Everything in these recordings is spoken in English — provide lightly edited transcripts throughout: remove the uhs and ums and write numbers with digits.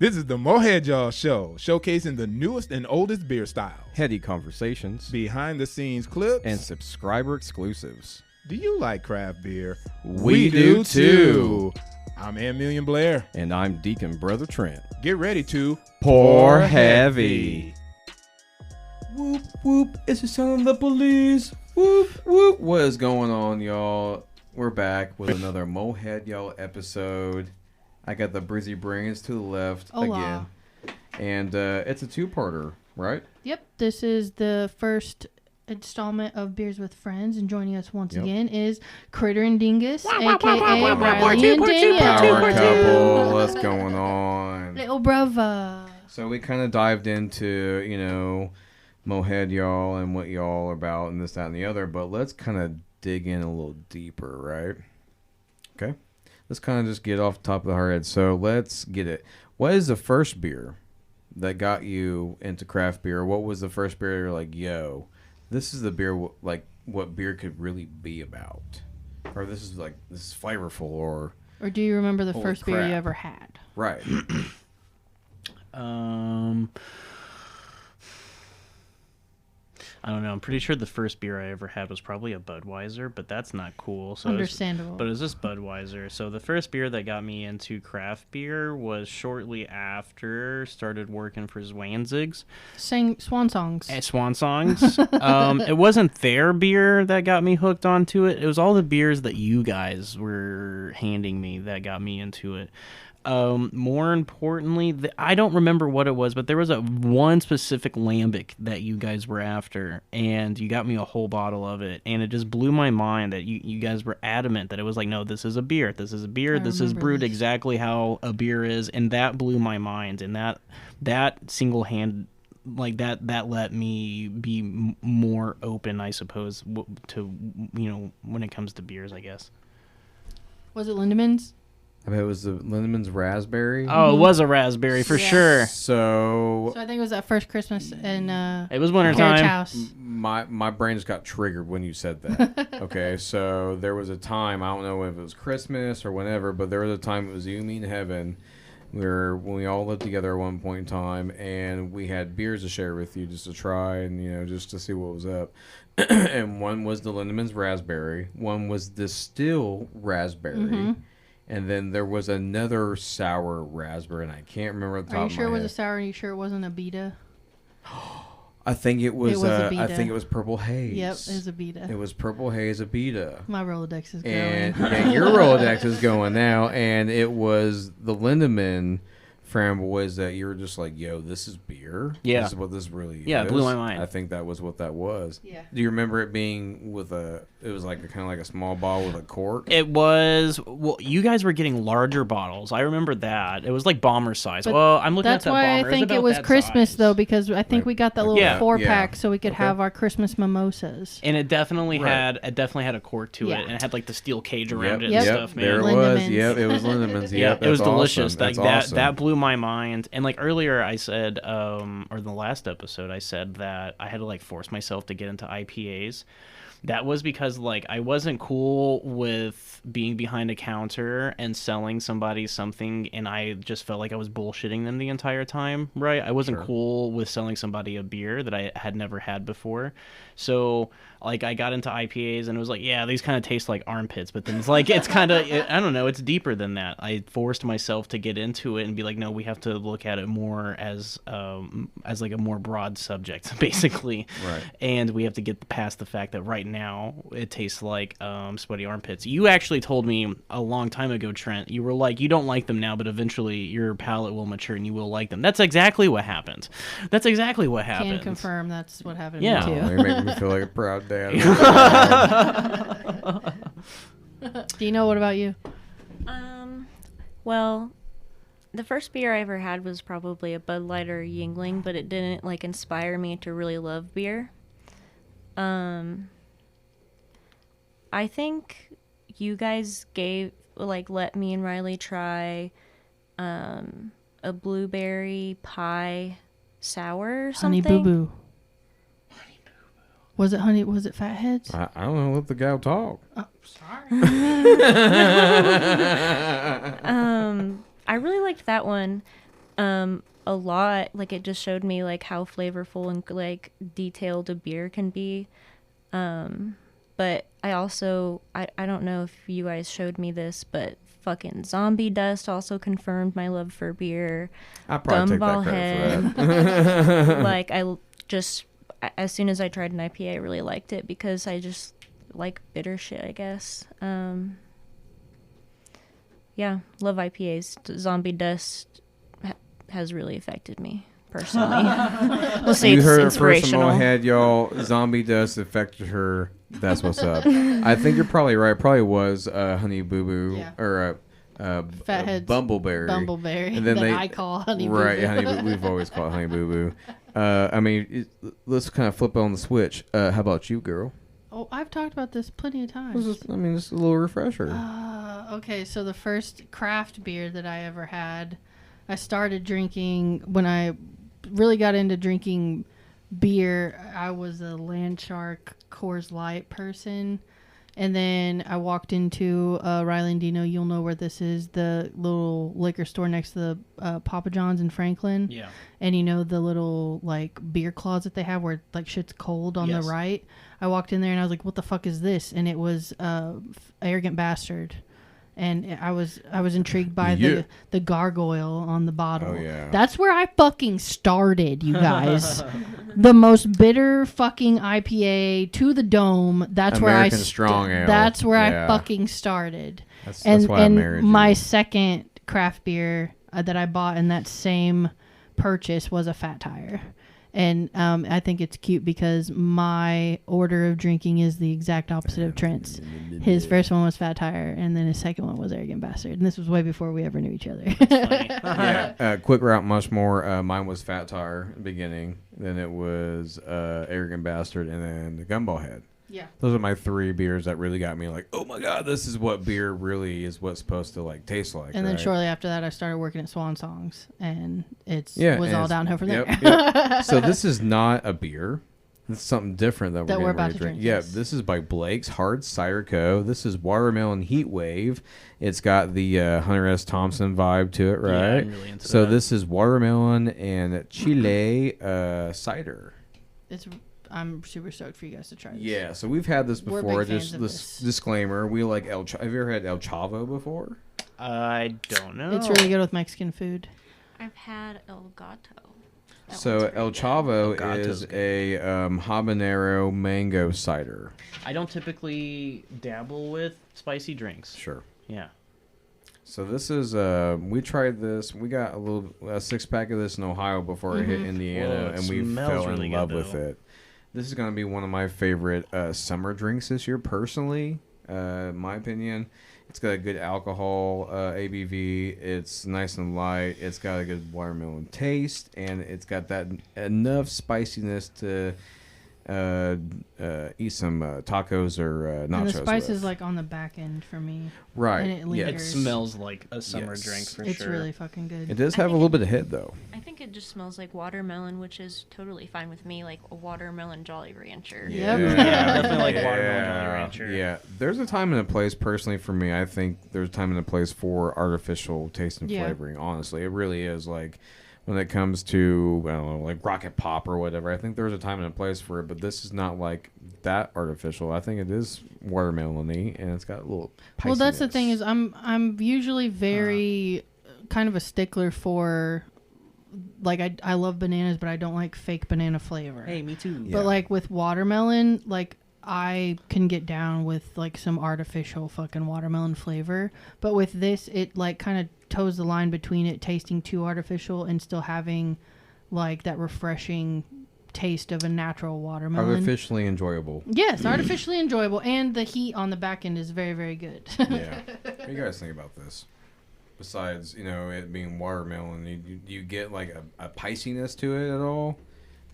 This is the Mohead Y'all Show, showcasing the newest and oldest beer styles, Heady conversations, behind-the-scenes clips, and subscriber exclusives. Do you like craft beer? We do too. I'm Million Blair. And I'm Deacon Brother Trent. Get ready to Pour heavy. Whoop, whoop, it's the sound of the police. Whoop, whoop. What is going on, y'all? We're back with another Mohead Y'all episode. I got the Brizzy Brains to the left again. And it's a two-parter, right? Yep, this is the first installment of Beers with Friends, and joining us once again is Critter and Dingus, a.k.a. Riley and Danielle. Power couple, what's going on? Little brother. So we kind of dived into, Mohead Y'all and what y'all are about and this, that, and the other, but let's kind of dig in a little deeper, right? Okay. Let's kind of just get off the top of our head. So let's get it. What is the first beer that got you into craft beer? What was the first beer you're like, yo, this is the beer, like, what beer could really be about? Or this is flavorful, or do you remember the first beer crap. you ever had? Right. I don't know. I'm pretty sure the first beer I ever had was probably a Budweiser, but that's not cool. So Understandable. But it was just Budweiser. So the first beer that got me into craft beer was shortly after started working for Zwanzig's. Sang Swan Songs. Swan Songs. It wasn't their beer that got me hooked onto it. It was all the beers that you guys were handing me that got me into it. More importantly, I don't remember what it was, but there was one specific lambic that you guys were after, and you got me a whole bottle of it, and it just blew my mind that you guys were adamant that it was like, no, this is a beer, this is a beer, this is brewed exactly how a beer is, and that blew my mind, and that single hand, like that let me be more open, I suppose, to when it comes to beers, I guess. Was it Lindemans? I bet it was the Lindemans Raspberry. Oh, it was a raspberry for sure. So I think it was that first Christmas in it was wintertime. house. My brain just got triggered when you said that. Okay, so there was a time, I don't know if it was Christmas or whenever, but there was a time it was You Me in Heaven, when we all lived together at one point in time, and we had beers to share with you just to try and just to see what was up. And one was the Lindemans Raspberry, one was the Still Raspberry. Mm-hmm. And then there was another sour raspberry, and I can't remember the top of my head. Are you sure it was a sour? Are you sure it wasn't a Beta? I think it was. a Beta. I think it was Purple Haze. Yep, it was a Beta. It was Purple Haze, a Beta. My Rolodex is going. And your Rolodex is going now, and it was the Lindemann Framboise that you were just like, yo, this is beer? Yeah. This is what this really is? Yeah, it blew my mind. I think that was what that was. Yeah. Do you remember it being it was like kind of like a small bottle with a cork? It was, you guys were getting larger bottles. I remember that. It was like bomber size. But well, I'm looking at that bomber. That's why I think it was Christmas, though, because I think we got that little 4-pack so we could have our Christmas mimosas. And it definitely had a cork to it, and it had like the steel cage around it and stuff, man. There it was. Yep, it was Lindemans. Yeah, it was delicious. Awesome. Like that blew my mind. And like earlier I said, or in the last episode I said that I had to like force myself to get into IPAs. That was because like I wasn't cool with being behind a counter and selling somebody something, and I just felt like I was bullshitting them the entire time, right? I wasn't cool with selling somebody a beer that I had never had before. So like I got into IPAs and it was like, yeah, these kind of taste like armpits, but then it's like it's kind of I don't know, it's deeper than that. I forced myself to get into it and be like, no, we have to look at it more as like a more broad subject, basically. Right. And we have to get past the fact that right now it tastes like sweaty armpits. You actually told me a long time ago, Trent, you were like, you don't like them now, but eventually your palate will mature and you will like them. That's exactly what happened. Can confirm that's what happened to me too. You're making me feel like a proud dad. Dino, what about you? Well, the first beer I ever had was probably a Bud Light or a Yingling, but it didn't like inspire me to really love beer. I think you guys let me and Riley try a blueberry pie sour or something. Honey Boo Boo. Was it Fatheads? I don't know. Let the gal talk. Oh, sorry. I really liked that one. a lot. Like, it just showed me like how flavorful and like detailed a beer can be. But I also I don't know if you guys showed me this, but fucking Zombie Dust also confirmed my love for beer. I probably Gumball take that credit for that. Like, as soon as I tried an IPA, I really liked it because I just like bitter shit, I guess. Yeah, love IPAs. Zombie Dust has really affected me personally. We'll say You it's heard it first from inspirational. Mohead, y'all. Zombie Dust affected her. That's what's up. I think you're probably right. Probably was Honey Boo Boo Yeah. or Fathead's Bumbleberry. Bumbleberry. And then that they- I call Honey Boo Right, Boo. Honey Boo. We've always called it Honey Boo Boo. I mean, let's kind of flip on the switch. How about you, girl? Oh, I've talked about this plenty of times. Just a little refresher. Okay, so the first craft beer that I ever had, I started drinking when I really got into drinking beer. I was a Landshark Coors Light person. And then I walked into Riley and Dino, you'll know where this is, the little liquor store next to the Papa John's in Franklin. Yeah. And you know the little like beer closet they have where like shit's cold on Yes. the right. I walked in there and I was like, "What the fuck is this?" And it was Arrogant Bastard, and I was intrigued by Yeah. the gargoyle on the bottle. Oh, yeah. That's where I fucking started, you guys. The most bitter fucking IPA to the dome. That's American where Strong Ale. That's where Yeah. I fucking started. That's And why I married my you. second craft beer that I bought in that same purchase was a Fat Tire. And I think it's cute because my order of drinking is the exact opposite of Trent's. His first one was Fat Tire, and then his second one was Arrogant Bastard. And this was way before we ever knew each other. Funny. Yeah, Quick Route much more. Mine was Fat Tire at the beginning. Then it was Arrogant Bastard, and then the Gumball Head. Yeah. Those are my three beers that really got me like, oh my god, this is what beer really is what's supposed to like taste like. And then right? shortly after that, I started working at Swan Songs, and it Yeah, was and all it's- downhill from yep, there. yep. So this is not a beer. It's something different that, That we're we're getting about ready to to drink. drink, Yeah, yes. this is by Blake's Hard Cider Co. This is Watermelon Heatwave. It's got the Hunter S. Thompson vibe to it, Yeah, right? I'm really into So that. this is watermelon and chile cider. I'm super stoked for you guys to try this. Yeah, so we've had this We're before. big fans Just of this this. disclaimer: we like have you ever had El Chavo before? I don't know. It's really good with Mexican food. I've had El Gato. That So one's pretty El good. Chavo Gato's is a habanero mango cider. I don't typically dabble with spicy drinks. Sure. Yeah. So this is we tried this. We got a 6-pack of this in Ohio before it hit Indiana, Whoa, it and we smells fell really in good, love with though. it. This is going to be one of my favorite summer drinks this year, personally. In my opinion, it's got a good alcohol ABV. It's nice and light. It's got a good watermelon taste, and it's got that enough spiciness to eat some tacos or nachos. And the spice with. is like on the back end for me. Right. and it It lingers. smells like a summer Yes. drink for It's sure. really fucking good. It does I have a think little bit of hit though. I think it just smells like watermelon, which is totally fine with me, like a watermelon Jolly Rancher. Yep. Yeah, definitely like watermelon Jolly Rancher. Yeah, there's a time and a place. Personally, for me, I think there's a time and a place for artificial taste and Yeah. flavoring. Honestly, it really is. Like when it comes to I don't know, like Rocket Pop or whatever. I think there's a time and a place for it. But this is not like that artificial. I think it is watermelony, and it's got a little. Well, that's the piciness. thing is I'm usually very kind of a stickler for like I love bananas, but I don't like fake banana flavor. Hey, me too. Yeah. But like with watermelon, like I can get down with like some artificial fucking watermelon flavor. But with this, it like kind of toes the line between it tasting too artificial and still having like that refreshing taste of a natural watermelon. artificially enjoyable. Yes, artificially enjoyable, and the heat on the back end is very, very good. Yeah. What do you guys think about this? Besides, it being watermelon, you get like a piciness to it at all?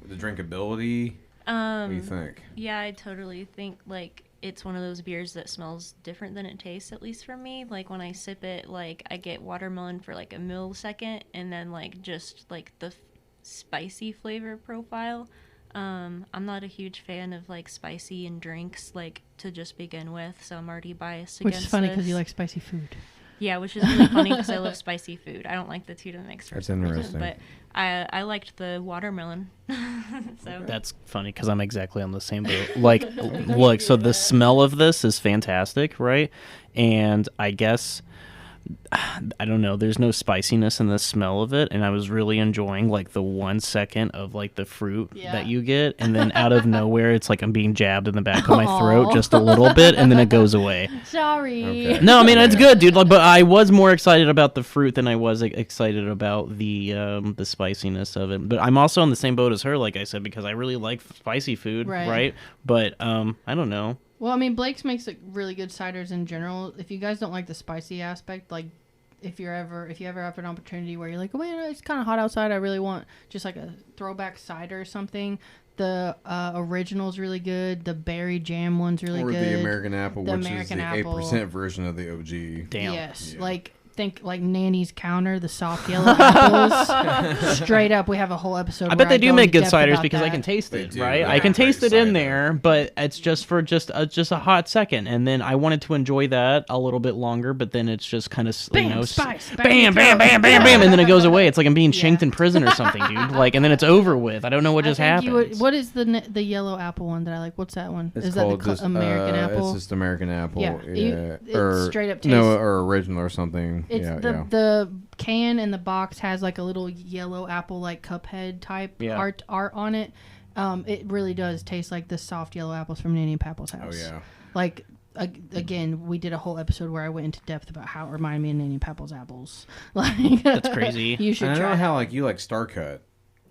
The drinkability? What do you think? Yeah, I totally think like it's one of those beers that smells different than it tastes, at least for me. Like when I sip it, like I get watermelon for like a millisecond, and then like just like the spicy flavor profile. I'm not a huge fan of like spicy in drinks, like to just begin with, so I'm already biased Which against is funny because this. you like spicy food. Yeah, which is really funny because I love spicy food. I don't like the two to mix. That's interesting. But I liked the watermelon. So That's funny because I'm exactly on the same boat. Like, look, so the smell of this is fantastic, right? And I guess, I don't know, there's no spiciness in the smell of it, and I was really enjoying like the 1 second of like the fruit that you get, and then out of nowhere it's like I'm being jabbed in the back of my throat just a little bit, and then it goes away. Sorry. Okay. No, I mean it's good, dude. Like, but I was more excited about the fruit than I was excited about the spiciness of it. But I'm also on the same boat as her, like I said, because I really like spicy food, right? But I don't know. Well, I mean, Blake's makes really good ciders in general. If you guys don't like the spicy aspect, like if you ever have an opportunity where you're like, oh man, it's kind of hot outside, I really want just like a throwback cider or something. The original's really good. The berry jam one's really good. Or the American apple, The which American is the apple. 8% version of the OG. Damn. Yes, like think like Nanny's Counter, the soft yellow apples. Straight up, we have a whole episode. I bet they do make good ciders depth because about I can that. taste They it, do. right? They're I can taste great it in cider. there, but it's just for just a hot second, and then I wanted to enjoy that a little bit longer, but then it's just kind of Bam, spice, bam, bam, bam, bam, bam, and then it goes away. It's like I'm being shanked in prison or something, dude. Like, and then it's over with. I don't know what just happened. What is the yellow apple one that I like? What's that one? It's is called that the just, American apple? It's just American apple. Yeah. It's or straight up No, taste- or original or something. It's the can and the box has like a little yellow apple like Cuphead type art on it. It really does taste like the soft yellow apples from Nanny and Papa's house. Oh yeah. Like again, we did a whole episode where I went into depth about how it reminded me of Nanny and Papa's apples. Like That's crazy. You should And I try know how that. like you like Star Cut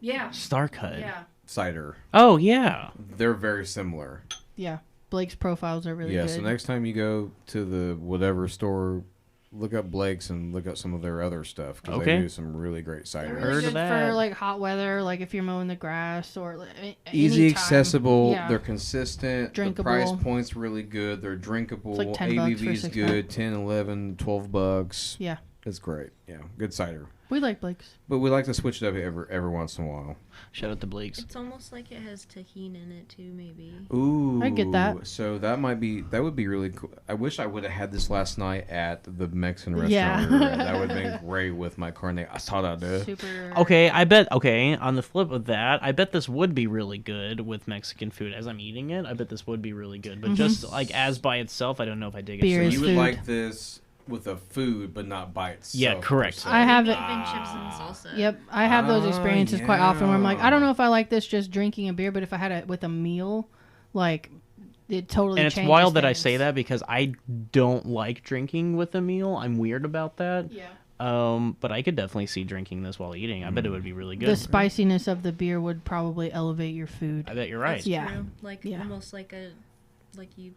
Yeah. Starcut. Yeah. cider. Oh yeah. They're very similar. Yeah. Blake's profiles are really Yeah. good. So next time you go to the whatever store, look up Blake's and look up some of their other stuff because Okay. they do some really great cider. They're Heard really of good that. for like hot weather, like if you're mowing the grass or Easy, anytime. accessible. Yeah. They're consistent. Drinkable. The price point's really good. They're drinkable. It's like $10 for a ABV's six-pack. good. 10, 11, 12 bucks. Yeah. It's great. Yeah, good cider. We like Blake's. But we like to switch it up every once in a while. Shout out to Blake's. it's almost like it has tahini in it too, maybe. Ooh, I get that. So that would be really cool. I wish I would have had this last night at the Mexican restaurant. Yeah. we were at. That would have been great with my carne asada. Super. Okay, I bet. Okay, on the flip of that, I bet this would be really good with Mexican food. As I'm eating it, I bet this would be really good. But just like as by itself, I don't know if I dig Beer it. is You So would food. like this with a food, but not by itself. Yeah, correct. per se. I have it. Even chips and salsa. Yep, I have those experiences quite often where I'm like, I don't know if I like this just drinking a beer, but if I had it with a meal, like it totally. and it's changes wild that I things. say that because I don't like drinking with a meal. I'm weird about that. Yeah. But I could definitely see drinking this while eating. I bet it would be really good. The spiciness of the beer would probably elevate your food. I bet you're right. That's Yeah. true. Like Yeah. almost like you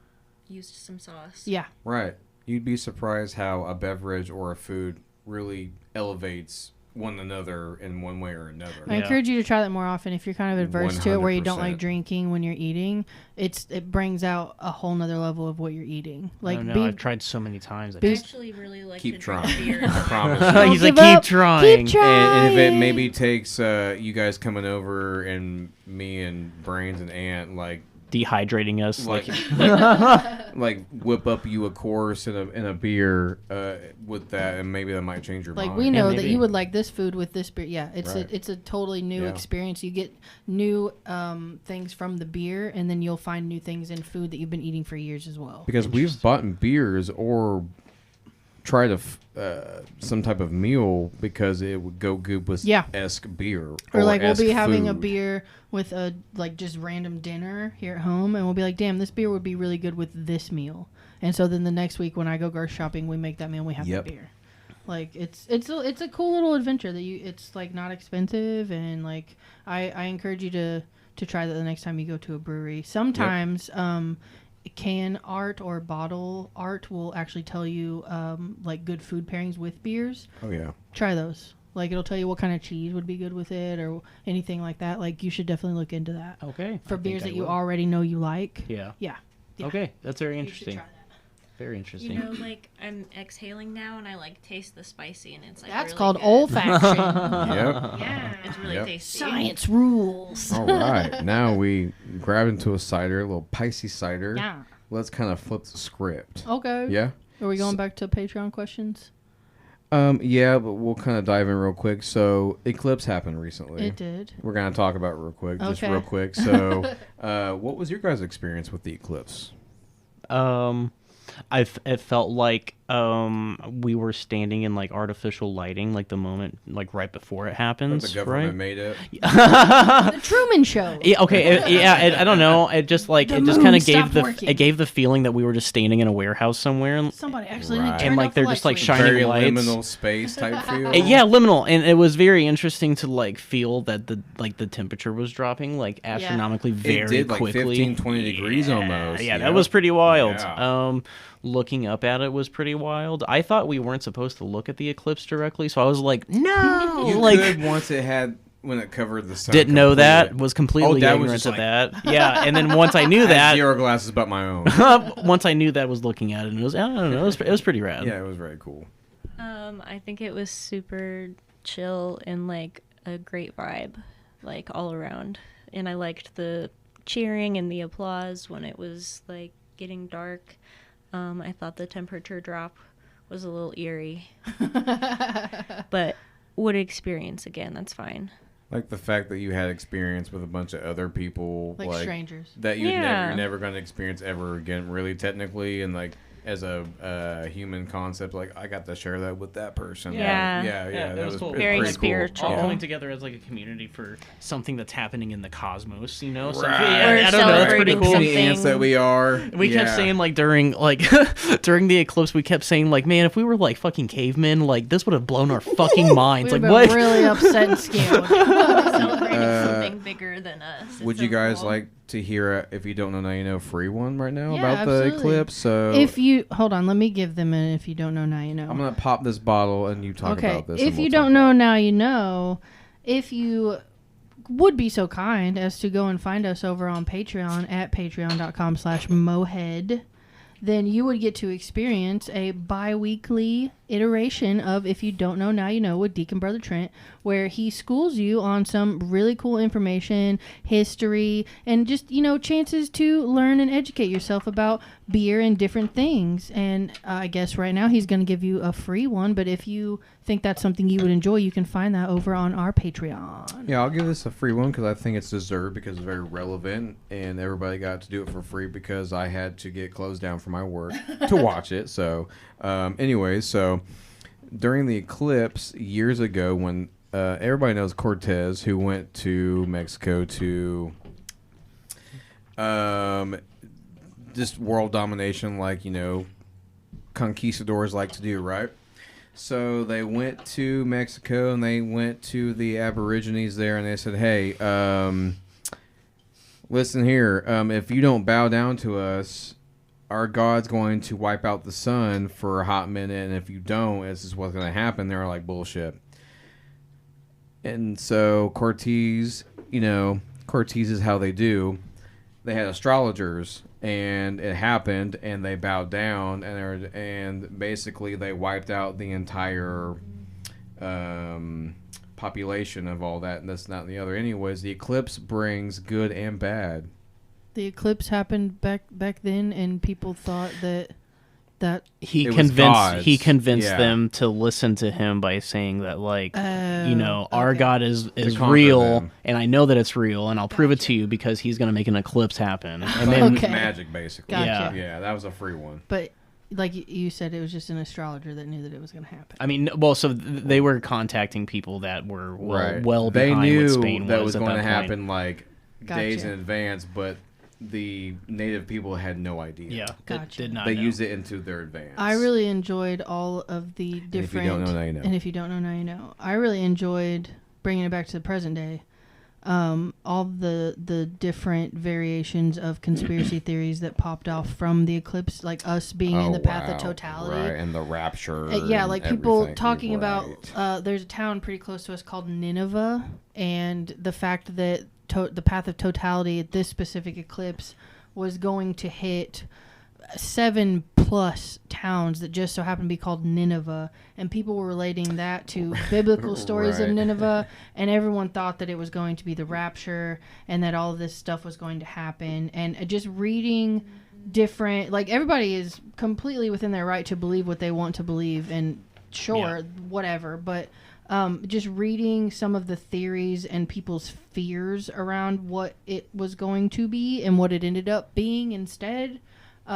used some sauce. Yeah. Right. You'd be surprised how a beverage or a food really elevates one another in one way or another. I Yeah. encourage you to try that more often if you're kind of adverse to it, where you don't like 100%. drinking when you're eating. It brings out a whole nother level of what you're eating. I Like don't know. be, I've tried so many times. I I just- actually really like Keep to drink trying. beer. I promise you. Don't He's like, give keep up. trying. Keep trying. And if it maybe takes you guys coming over and me and Brains and Ant like Dehydrating us. like like whip up you a course in a beer with that, and maybe that might change your like mind. we know that maybe. you would like this food with this beer. Yeah, it's Right. it's a totally new Yeah. experience. You get new things from the beer, and then you'll find new things in food that you've been eating for years as well. Because we've bought beers or tried some type of meal because it would go good with Yeah. esque beer Or like we'll esque be having a food. beer with a like just random dinner here at home, and we'll be like, damn, this beer would be really good with this meal. And so then the next week when I go grocery shopping, we make that meal and we have Yep. the beer. Like it's a cool little adventure that it's like not expensive, and like I encourage you to try that the next time you go to a brewery. Sometimes can art or bottle art will actually tell you like good food pairings with beers. Oh yeah. Try those. Like it'll tell you what kind of cheese would be good with it or anything like that. Like you should definitely look into that Okay. for I beers think that I you will. already know you like. Yeah. Yeah. Yeah. Okay. That's very You should interesting. try that. Very interesting. You know, like I'm exhaling now, and I like taste the spicy, and it's like That's really called good. olfaction. Yep. Yeah, it's really Yep. tasty. Science rules. All right. Now we grab into a cider, a little Pisces cider. Yeah. Let's kind of flip the script. Okay. Yeah. Are we going back to Patreon questions? Yeah, but we'll kind of dive in real quick. So, eclipse happened recently. It did. We're gonna talk about it real quick, just Okay. real quick. So, what was your guys' experience with the eclipse? It felt like we were standing in like artificial lighting, like the moment, like right before it happens. The government right? made it. The Truman Show. Yeah, okay. I don't know. It just like The it just moon kind of stopped gave working. it gave the feeling that we were just standing in a warehouse somewhere. Somebody actually Right. turned And, like, off the they're light just, like, switch. shining Very lights. liminal space type feel. Yeah, liminal, and it was very interesting to like feel that the temperature was dropping like astronomically very It did like quickly. 15, 20 degrees almost. Yeah, that was pretty wild. Yeah. Looking up at it was pretty wild. I thought we weren't supposed to look at the eclipse directly, so I was like, no, You like could once it had when it covered the sun. didn't know that, completely. was completely that was ignorant just of like- that. Yeah, and then once I knew I had that, 0 glasses but my own. once I knew that, was looking at it, and it was I don't know, it was pretty rad. Yeah, it was very cool. I think it was super chill and like a great vibe, like all around. And I liked the cheering and the applause when it was like getting dark. I thought the temperature drop was a little eerie, but would experience again. That's fine. Like the fact that you had experience with a bunch of other people, Like strangers. that Yeah. you're never going to experience ever again, really technically, and like as a human concept, like I got to share that with that person. Yeah. yeah. That was cool. it's Very pretty spiritual. All Cool. coming together as like a community for something that's happening in the cosmos, you know? So, Right. yeah, We're I don't know. It's pretty celebrating cool. something. The ants that we are. We kept saying like during during the eclipse, we kept saying like, man, if we were like fucking cavemen, like this would have blown our fucking minds. We've Like been what? really upset and scared. Celebrating something bigger than us. It's Would so you guys cool. like to hear if you don't know now you know free one right now Yeah, about the absolutely. eclipse? So If you hold on, let me give them an if you don't know now you know. I'm gonna pop this bottle and you talk Okay, about this. and if we'll you talk don't know now you know, if you would be so kind as to go and find us over on Patreon at patreon.com/mohead, then you would get to experience a bi-weekly iteration of If You Don't Know Now You Know with Deacon Brother Trent, where he schools you on some really cool information, history, and just, chances to learn and educate yourself about beer and different things. And I guess right now he's going to give you a free one, but if you think that's something you would enjoy, you can find that over on our Patreon. Yeah, I'll give this a free one because I think it's deserved because it's very relevant and everybody got to do it for free because I had to get closed down for my work to watch it. So, anyways, so during the eclipse years ago when everybody knows Cortez, who went to Mexico to just world domination like, conquistadors like to do, right? So they went to Mexico and they went to the Aborigines there and they said, hey, listen here, if you don't bow down to us, our God's going to wipe out the sun for a hot minute, and if you don't, this is what's going to happen. They were like, bullshit. And so Cortez is how they do. They had astrologers, and it happened, and they bowed down, and basically they wiped out the entire population of all that, and this, that, and the other. Anyways, the eclipse brings good and bad. The eclipse happened back then, and people thought that He It was convinced God's. Yeah. them to listen to him by saying that like our okay. God is conquer real, them. and I know that it's real, and I'll prove it to you because he's gonna make an eclipse happen. And then Okay. Magic, basically. Gotcha. Yeah, that was a free one. But like you said, it was just an astrologer that knew that it was going to happen. I mean, well, so they were contacting people that were well They behind knew what Spain that was was at going to that point. happen like days Gotcha. in advance, but the native people had no idea. Yeah, Gotcha. did not. They know. use it into their advance. I really enjoyed all of the different. if you don't know, now you know. And if you don't know, now you know. I really enjoyed bringing it back to the present day. All the different variations of conspiracy theories that popped off from the eclipse, like us being in the path of totality. Right, and the rapture. Yeah, and like people everything. talking Right. about. There's a town pretty close to us called Nineveh, and the fact that the path of totality at this specific eclipse was going to hit 7+ towns that just so happened to be called Nineveh, and people were relating that to biblical stories of Right. Nineveh, and everyone thought that it was going to be the rapture and that all of this stuff was going to happen. And just reading different, like, everybody is completely within their right to believe what they want to believe, and sure, whatever. But just reading some of the theories and people's fears around what it was going to be and what it ended up being instead,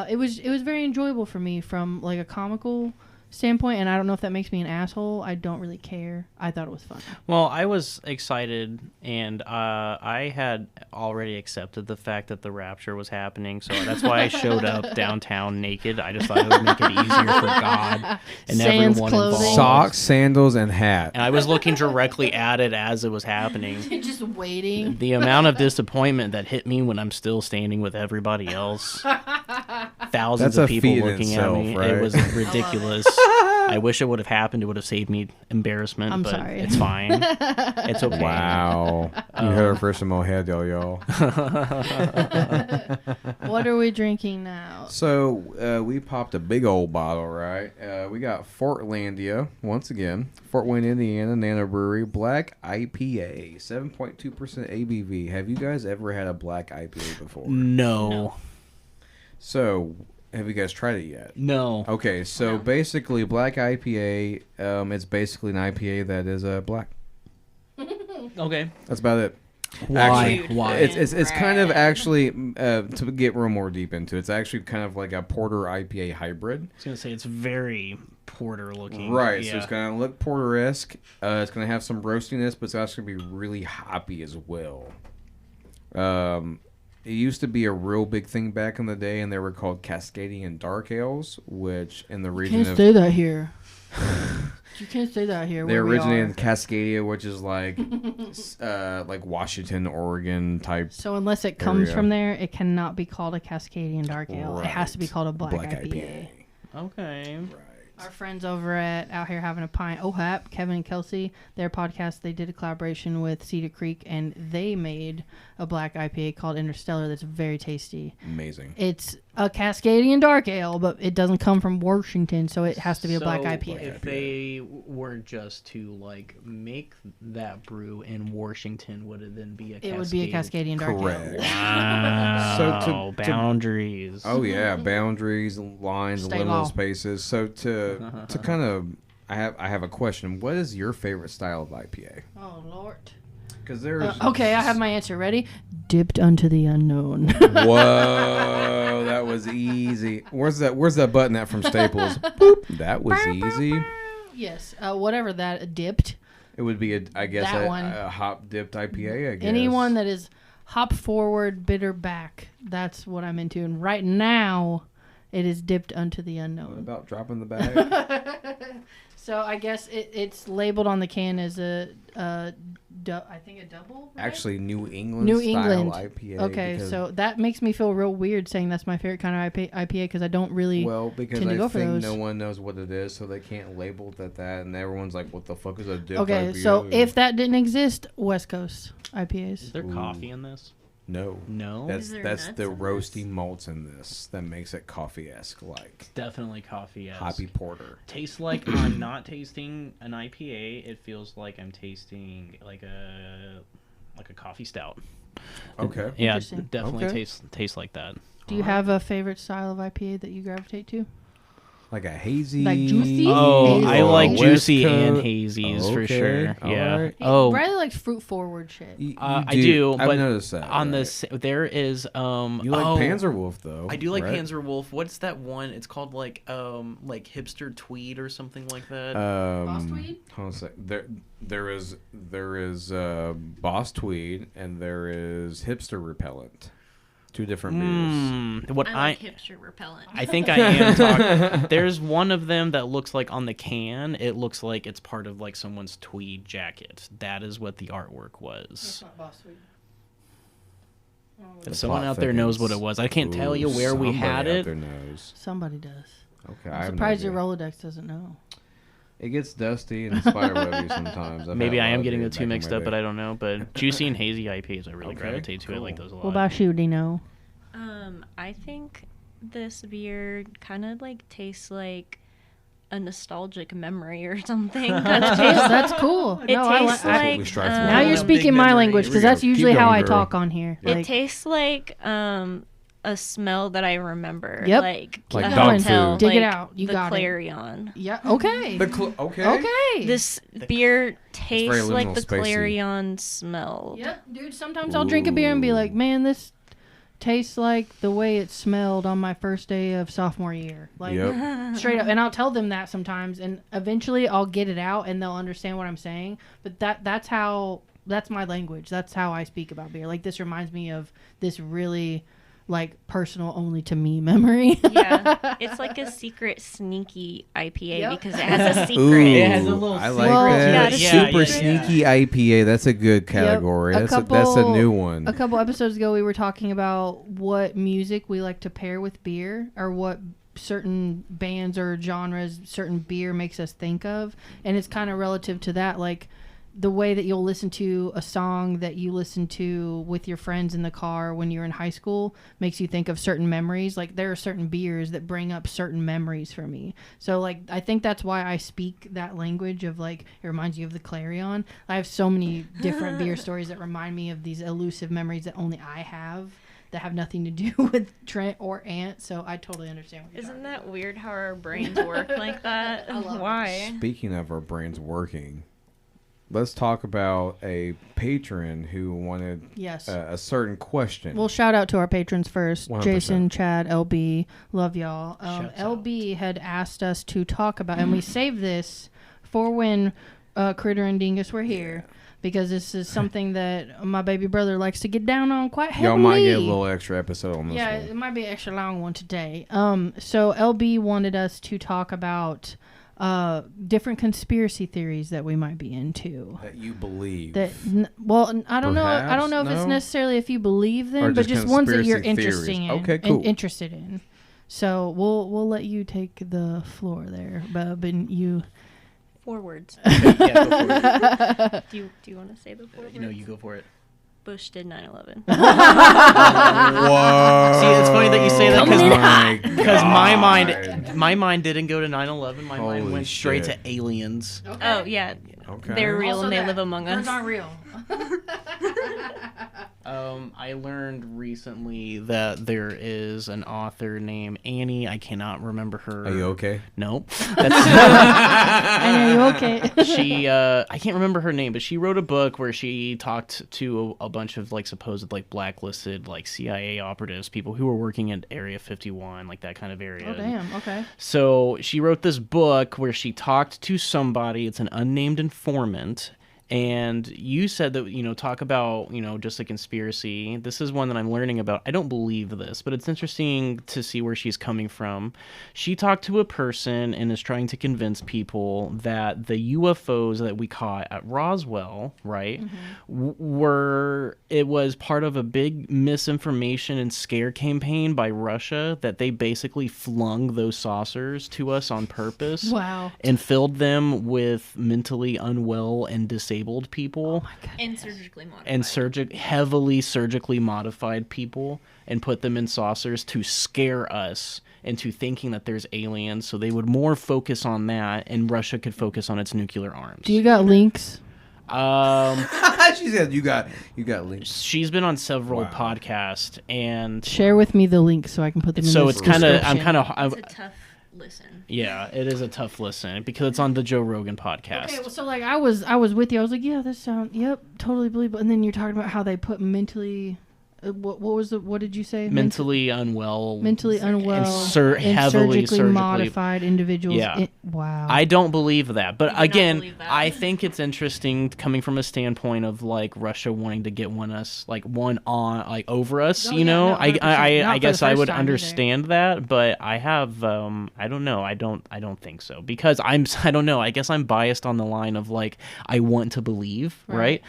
it was very enjoyable for me from like a comical standpoint. And I don't know if that makes me an asshole. I don't really care. I thought it was fun. Well, I was excited, and I had already accepted the fact that the rapture was happening, so that's why I showed up downtown naked. I just thought it would make it easier for God and Sans everyone clothing. involved. Socks, sandals, and hat. And I was looking directly at it as it was happening. Just waiting. The amount of disappointment that hit me when I'm still standing with everybody else. Thousands That's of a people feat in looking itself, at me. right? It was ridiculous. I wish it would have happened. It would have saved me embarrassment. I'm but sorry. It's fine. It's okay. Wow. You heard it first from Mohead, y'all. What are we drinking now? So we popped a big old bottle, right? We got Forlandia, once again. Fort Wayne, Indiana, Nano Brewery, Black IPA, 7.2% ABV. Have you guys ever had a black IPA before? No. So, have you guys tried it yet? No. Okay, so basically, black IPA, it's basically an IPA that is black. Okay. That's about it. Why? Actually, Why? It's kind of actually to get real more deep into it, it's actually kind of like a porter IPA hybrid. I was gonna say it's very porter looking. Right, Yeah. so it's gonna look porter-esque. It's gonna have some roastiness, but it's also gonna be really hoppy as well. It used to be a real big thing back in the day, and they were called Cascadian Dark Ales, which in the region Can't of say that here. You can't say that here. they where we originated in are. Cascadia, which is like Washington, Oregon type. So unless it comes area. from there, it cannot be called a Cascadian Dark Ale. It has to be Right. called a Black IPA. Okay. Our friends over at Out Here Having a Pint, OHAP, Kevin and Kelsey, their podcast, they did a collaboration with Cedar Creek, and they made a black IPA called Interstellar that's very tasty. Amazing. It's a Cascadian Dark Ale, but it doesn't come from Washington, so it has to be a black So, IPA. If they were just to like make that brew in Washington, would it then be a? It would be a Cascadian Dark Correct. Ale. Wow. So to- boundaries. Oh yeah, boundaries, lines, Stay liminal low. spaces. So to kind of, I have a question. What is your favorite style of IPA? Oh, Lord. Because there's Okay, I have my answer ready. Dipped unto the unknown. Whoa, that was easy. Where's that button at from Staples? Boop. That was easy. Yes, whatever that dipped. It would be I guess That a, one. a hop dipped IPA. I guess Anyone that is hop forward, bitter back. That's what I'm into. And right now, it is dipped unto the What unknown. about dropping the bag? So I guess it's labeled on the can as I think a double. Right? Actually, New England New style England. IPA. Okay, because- so that makes me feel real weird saying that's my favorite kind of IPA because I don't really. Well, because tend to I go for think those. no one knows what it is, so they can't label that, and everyone's like, "What the fuck is a dipped Okay, IPA?" so if that didn't exist, West Coast IPAs. Is there coffee in this? no, No. that's Is there that's nuts the in roasty malts in this that makes it coffee-esque, like Definitely coffee. Yes. hoppy porter. Tastes like I'm not tasting an IPA. It feels like I'm tasting like a coffee stout. Okay, Yeah, Interesting. definitely Okay. tastes like that. Do you have a favorite style of IPA that you gravitate to? like a hazy, Like juicy? Oh, Hazy. I like West juicy and Coast. hazies for Okay, sure. all Yeah. right. Oh, Riley likes fruit forward shit. I do, I've but noticed that. on right? this there is you like Panzerwolf though. I do like right? Panzerwolf. What's that one? It's called like hipster tweed or something like that. Boss Tweed? Hold on a sec. There is Boss Tweed and there is Hipster Repellent. Two different beers. What I like hipster repellent. I think I am talking. There's one of them that looks like on the can, it looks like it's part of like someone's tweed jacket. That is what the artwork was. not Boss Tweed. If The someone plot out there knows what it thickens. was, I can't tell you Ooh, where we somebody had out it. there knows. Somebody does. Okay, I'm I have no surprised idea. your Rolodex doesn't know. It gets dusty and spiderwebby sometimes. I've Maybe had a I lot am of getting the beers two back in mixed my up, but day. I don't know. But juicy and hazy IPAs, I really Okay, gravitate to. I like cool. those a lot. What about you, Dino? I think this beer kind of like tastes like a nostalgic memory or something. That's cool. It No, I tastes li- That's what like we strive for. now you're Big speaking my memories. language Here because we that's go. Keep usually how going, I girl. talk on here. It Like, tastes like a smell that I remember. Yep. Like Like a dog hotel, food. Dig it like out. You the got it. Clarion. Yeah. Okay. Okay. Okay. This beer very tastes like liminal the spacey. Clarion smelled. Yep, dude. Sometimes I'll drink a beer and be like, man, this tastes like the way it smelled on my first day of sophomore year. Like, Yep. straight up. And I'll tell them that sometimes, and eventually I'll get it out and they'll understand what I'm saying. But that's my language. That's how I speak about beer. Like, this reminds me of this really, like, personal only to me memory. Yeah, it's like a secret sneaky IPA Yep. because it has a secret. Ooh, It has a little I secret like Well, that. yeah, Super yeah. sneaky IPA. That's a good category. A That's a couple- new one. A couple episodes ago, we were talking about what music we like to pair with beer, or what certain bands or genres certain beer makes us think of. And it's kind of relative to that. Like, the way that you'll listen to a song that you listen to with your friends in the car when you're in high school makes you think of certain memories. Like, there are certain beers that bring up certain memories for me. So, like, I think that's why I speak that language of, like, it reminds you of the Clarion. I have so many different beer stories that remind me of these elusive memories that only I have, that have nothing to do with Trent or Ant. So I totally understand what you're Isn't talking that weird how our brains work like that? I love it. Why? Speaking of our brains working, let's talk about a patron who wanted Yes. a certain question. Well, shout out to our patrons first. 100%. Jason, Chad, LB. Love y'all. Shouts LB had asked us to talk about, and we saved this for when Critter and Dingus were here, because this is something that my baby brother likes to get down on quite heavily. Y'all might get a little extra episode on this Yeah, one. it might be an extra long one today. So LB wanted us to talk about different conspiracy theories that we might be into. That you believe. I don't know. I don't know if it's No? necessarily if you believe them, Or but just just ones that you're conspiracy interested theories. in. Okay, cool. Interested in. So we'll let you take the floor there, Bub, and you. 4 words. Yeah, go for it. Do you want to say the 4 words? You go for it. Bush did 9/11. Whoa. See, it's funny that you say that because my God. mind didn't go to 9/11. My mind Holy went straight shit. to aliens. Oh yeah, Okay. they're real Also and they that. live among us. Those aren't real. I learned recently that there is an author named Annie. I cannot remember her. Are you okay? No. That's, I know you okay. she I can't remember her name, but she wrote a book where she talked to a bunch of like supposed like blacklisted like CIA operatives, people who were working at Area 51, like that kind of area. Oh damn. Okay. So she wrote this book where she talked to somebody. It's an unnamed informant. And you said that, talk about, just a conspiracy. This is one that I'm learning about. I don't believe this, but it's interesting to see where she's coming from. She talked to a person and is trying to convince people that the UFOs that we caught at Roswell, right, it was part of a big misinformation and scare campaign by Russia, that they basically flung those saucers to us on purpose. Wow. And filled them with mentally unwell and disabled people. Oh my god. And surgically modified. And heavily surgically modified people, and put them in saucers to scare us into thinking that there's aliens, so they would more focus on that, and Russia could focus on its nuclear arms. Do you got links? She said you got links. She's been on several Wow. podcasts, and Share with me the links so I can put them in so the it's kind of I'm description. kind of It's a tough listen. yeah, it is a tough listen because it's on the Joe Rogan podcast. Okay, well, so like I was with you. I was like, yeah, yep, totally believable. And then you're talking about how they put mentally, what did you say? Mentally unwell, mentally unwell, and and heavily surgically modified individuals. Yeah. Wow. I don't believe that, but do not again, believe that. I think it's interesting coming from a standpoint of like Russia wanting to get one over us. Oh, yeah, no, 100%. I Not for guess the I first would time understand that, but I have I don't know. I don't think so because I don't know. I guess I'm biased on the line of like I want to believe, right?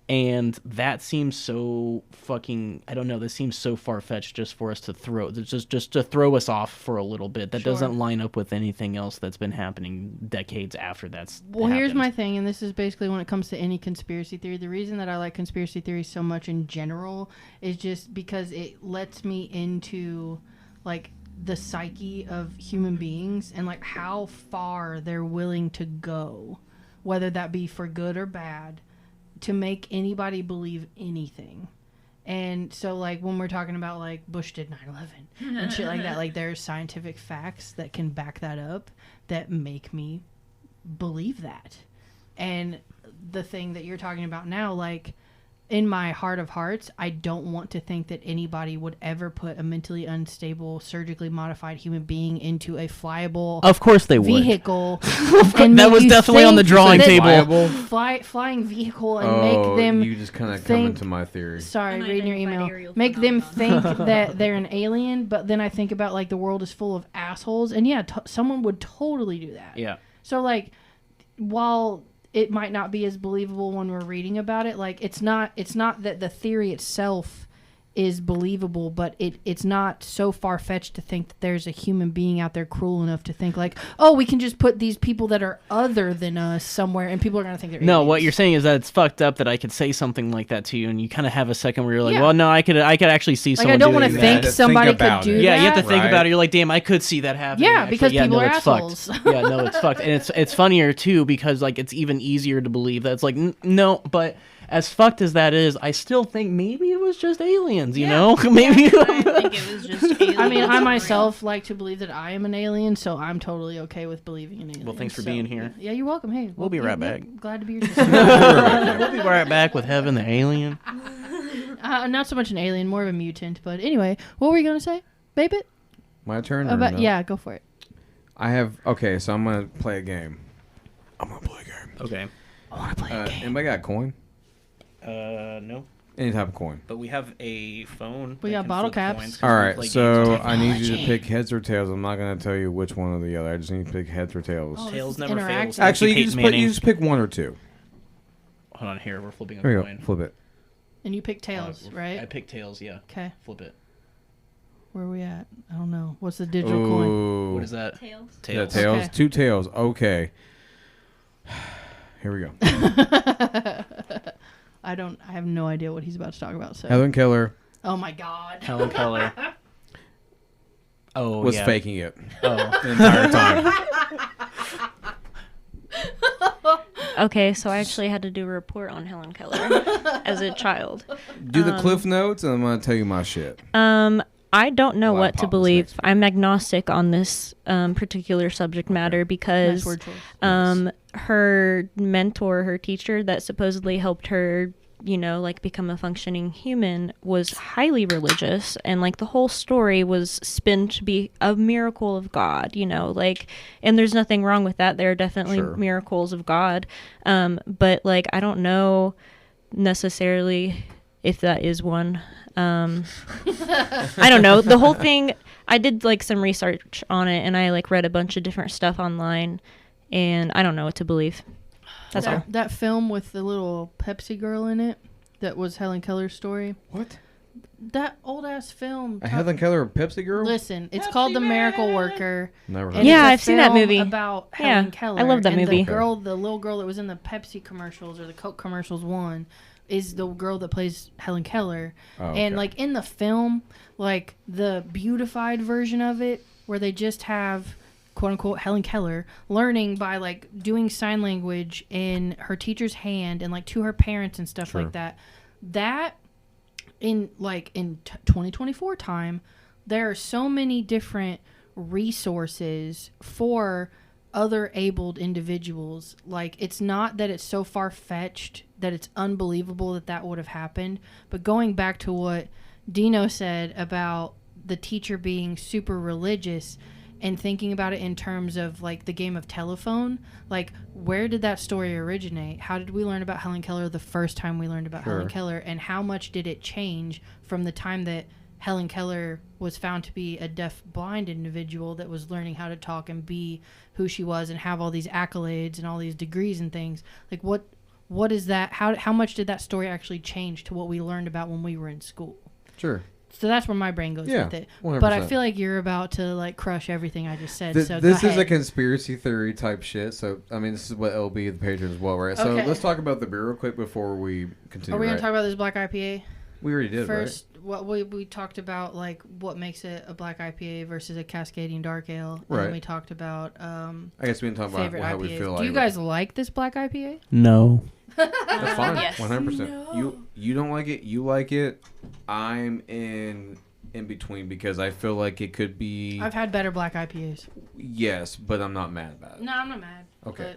And that seems so fucking, I don't know, this seems so far-fetched just for us to just to throw us off for a little bit. That Sure. doesn't line up with anything else that's been happening decades after that's Well, here's happened. my thing, and this is basically when it comes to any conspiracy theory. The reason that I like conspiracy theories so much in general is just because it lets me into, like, the psyche of human beings and, like, how far they're willing to go, whether that be for good or bad, to make anybody believe anything. And so, like, when we're talking about, like, Bush did 9/11 and shit like that, like, there's scientific facts that can back that up that make me believe that. And the thing that you're talking about now, like, in my heart of hearts, I don't want to think that anybody would ever put a mentally unstable, surgically modified human being into a flyable Of course they would. vehicle. That was definitely on the drawing table. Flying vehicle and Oh, make them you just kind of come think- into my theory. Sorry, reading your Unidentified email. aerial Make them think phenomenon. that they're an alien, but then I think about, like, the world is full of assholes. And, yeah, someone would totally do that. Yeah. So, like, while it might not be as believable when we're reading about it, like, it's not that the theory itself is believable, but it's not so far-fetched to think that there's a human being out there cruel enough to think, like, oh, we can just put these people that are other than us somewhere and people are going to think they're No, aliens. what you're saying is that it's fucked up that I could say something like that to you, and you kind of have a second where you're like, Yeah. well, no, I could actually see Like, someone I don't doing want to that. think Think somebody about could do it. Yeah, that. you have to think Right. about it. You're like, damn, I could see that happening. Yeah, actually. because people no, are it's assholes. fucked. Yeah, no, it's fucked, and it's funnier too because like it's even easier to believe that it's like no, but as fucked as that is, I still think maybe it was just aliens. You know, maybe. I think it was just aliens. I mean, I for myself like to believe that I am an alien, so I'm totally okay with believing in aliens. Well, thanks for So, being here. Yeah, you're welcome. Hey, We'll be right back. Glad to be your sister. We'll be right back with Heaven the Alien. Not so much an alien, more of a mutant. But anyway, what were you gonna say, baby? My turn? Or About no? yeah, go for it. I have... Okay, so I'm going to play a game. I'm going to play a game. Okay. I want to play a game. Anybody got a coin? No, Any type of coin. but we have a phone. We that got can bottle flip caps. coins 'cause All we right, play games so on I need you to Technology. pick heads or tails. I'm not going to tell you which one or the other. I just need to pick heads or tails. Oh, Tails this is never fails. interactive. Actually, you Peyton Manning. just pick one or two. Hold on, here we're flipping a There you coin. go. Flip it. And you pick tails, right? I picked tails. Yeah. Okay. Flip it. Where are we at? I don't know. What's the digital coin? Ooh. What is that? Tails. Yeah, Tails. tails. Okay. Two tails. Okay. Here we go. I have no idea what he's about to talk about. So. Helen Keller Oh my God. Helen Keller. Oh, was yeah. faking it Oh. the entire time. Okay, so I actually had to do a report on Helen Keller as a child. Do the cliff notes, and I'm going to tell you my shit. I don't know Well, I'll what to pop this believe. next week. I'm agnostic on this particular subject matter Nice because word choice. her mentor, her teacher that supposedly helped her, you know, like become a functioning human was highly religious, and like the whole story was spun to be a miracle of God, you know, like, and there's nothing wrong with that. There are definitely Sure. miracles of God. But like, I don't know necessarily if that is one. I don't know. The whole thing, I did like some research on it, and I like read a bunch of different stuff online, and I don't know what to believe. That's all. That film with the little Pepsi girl in it, that was Helen Keller's story. What? That old ass film. A Helen Keller Pepsi girl? Listen, it's called The Miracle Worker. Never heard And Yeah, it's a I've seen that film movie. about Yeah, Helen Keller. I love that and movie. The little girl that was in the Pepsi commercials or the Coke commercials one is the girl that plays Helen Keller. Oh, And okay. like in the film, like the beautified version of it, where they just have quote unquote Helen Keller learning by like doing sign language in her teacher's hand and like to her parents and stuff Sure. like that. That in 2024 time, there are so many different resources for other abled individuals. Like, it's not that it's so far-fetched that it's unbelievable that that would have happened, but going back to what Dino said about the teacher being super religious and thinking about it in terms of like the game of telephone, like where did that story originate? How did we learn about Helen Keller the first time we learned about Sure. Helen Keller, and how much did it change from the time that Helen Keller was found to be a deaf blind individual that was learning how to talk and be who she was and have all these accolades and all these degrees and things? Like what is that? How much did that story actually change to what we learned about when we were in school? Sure. So that's where my brain goes Yeah, with it. 100%. But I feel like you're about to like crush everything I just said. So This go is a ahead. conspiracy theory type shit. So, I mean, this is what LB, the patron, as well, right? So, Okay. let's talk about the beer real quick before we continue. Are we right? gonna talk about this black IPA We already did, first? What we talked about, like what makes it a black IPA versus a cascading dark ale. And Right. then we talked about right? I guess we didn't talk about favorite how IPAs. we feel like. Do you guys like this black IPA? No. That's fine. Yes. 100%. You don't like it. You like it. I'm in between because I feel like it could be. I've had better black IPAs. Yes, but I'm not mad about it. No, I'm not mad. Okay.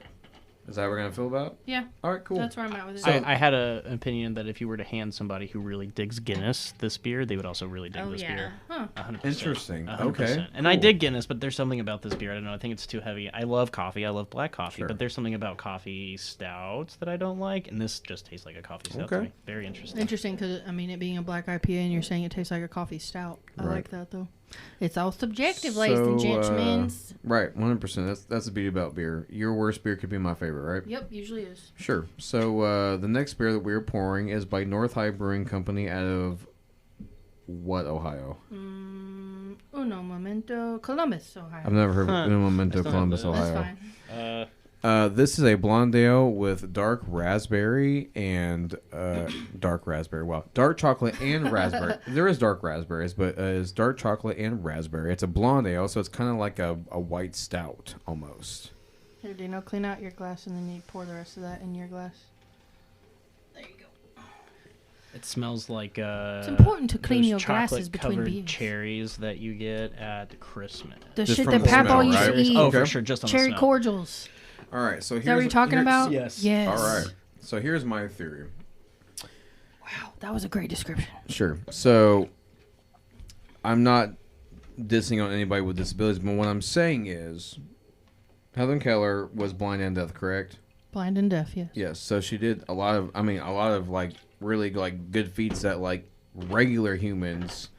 Is that what we're gonna feel about? Yeah. All right, cool. That's where I'm at with it. I had an opinion that if you were to hand somebody who really digs Guinness this beer, they would also really dig this beer. Huh. 100%. Interesting. 100%. Okay. And I dig Guinness, but there's something about this beer. I don't know. I think it's too heavy. I love coffee. I love black coffee, Sure. but there's something about coffee stouts that I don't like, and this just tastes like a coffee stout to Okay. me. Very interesting. Interesting because, I mean, it being a black IPA and you're saying it tastes like a coffee stout. I Right. like that, though. It's all subjective, ladies and gentlemen. Right, 100%. That's the beauty about beer. Your worst beer could be my favorite, right? Yep, usually is. Sure. So the next beer that we're pouring is by North High Brewing Company out of what, Ohio? Uno Momento, Columbus, Ohio. I've never heard of Uno Momento, That's not Columbus, bad. That's Ohio. fine. This is a blonde ale with dark raspberry and dark raspberry. Well, dark chocolate and raspberry. There is dark raspberries, but it's dark chocolate and raspberry. It's a blonde ale, so it's kind of like a white stout almost. Here, Dino, clean out your glass and then you pour the rest of that in your glass. There you go. It smells like It's important to clean those your glasses between chocolate-covered beers. cherries that you get at Christmas. The Just shit from that the Papa smell, used right? to eat. Oh, Okay. for sure, just on Cherry the smell. cordials. All right, so here's Is that what you're talking about? Yes. Yes. All right, so here's my theory. Wow, that was a great description. Sure. So I'm not dissing on anybody with disabilities, but what I'm saying is Helen Keller was blind and deaf, correct? Blind and deaf, yes. Yes. So she did a lot of like really like good feats that like regular humans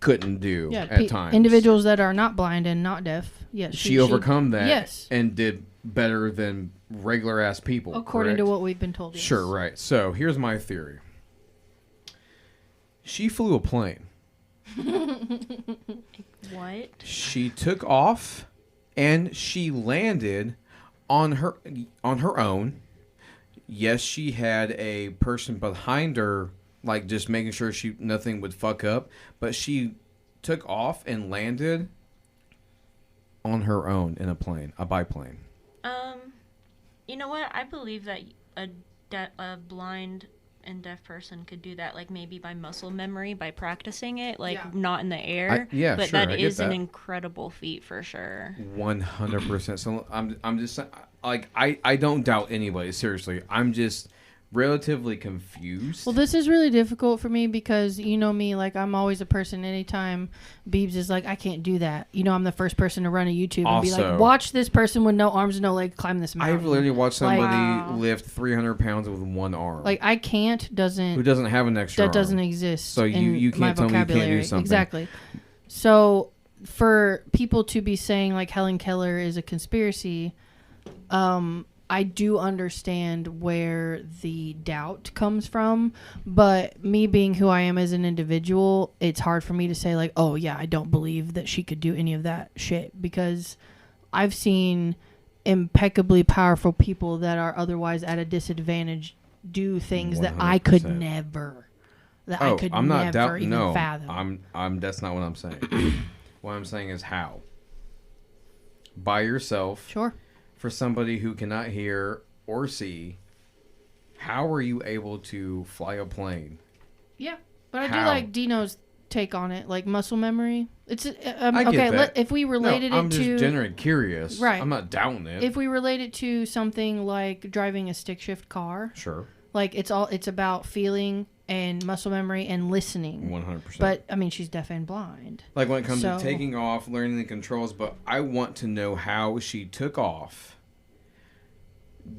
couldn't do Yeah, at times. individuals that are not blind and not deaf, yes. She overcome that Yes. and did better than regular ass people. According to correct? what we've been told, yes. Sure, right. So here's my theory. She flew a plane. What? She took off and she landed on her own. Yes, she had a person behind her, like just making sure nothing would fuck up, but she took off and landed on her own in a biplane. You know what? I believe that a blind and deaf person could do that, like maybe by muscle memory, by practicing it, like Yeah. not in the air. Yeah, but sure, I that get is an that. incredible feat for sure. 100%. So I'm just like I don't doubt anybody. Seriously, I'm just relatively confused. Well, this is really difficult for me because you know me, like I'm always a person. Anytime Beebs is like, I can't do that. You know, I'm the first person to run a YouTube and be Also- like, watch this person with no arms and no legs climb this mountain. I've literally watched somebody Wow. lift 300 pounds with one arm. Like I can't who doesn't doesn't have an extra that arm. doesn't exist. So you in can't my tell me you can't do vocabulary. something. Exactly. So for people to be saying like Helen Keller is a conspiracy, I do understand where the doubt comes from, but me being who I am as an individual, it's hard for me to say like, oh yeah, I don't believe that she could do any of that shit because I've seen impeccably powerful people that are otherwise at a disadvantage do things that I could 100%. never. That Oh, I could I'm not never doubting. even No, fathom. I'm. That's not what I'm saying. What I'm saying is how. By yourself, Sure. for somebody who cannot hear or see, how are you able to fly a plane? Yeah, but I do How? like Dino's take on it, like muscle memory. It's I get okay. that. If we related I'm it just to genuinely curious. Right. I'm not doubting it. if we relate it to something like driving a stick shift car, Sure. like it's about feeling and muscle memory and listening. 100%. But I mean, she's deaf and blind. Like when it comes So- to taking off, learning the controls, but I want to know how she took off,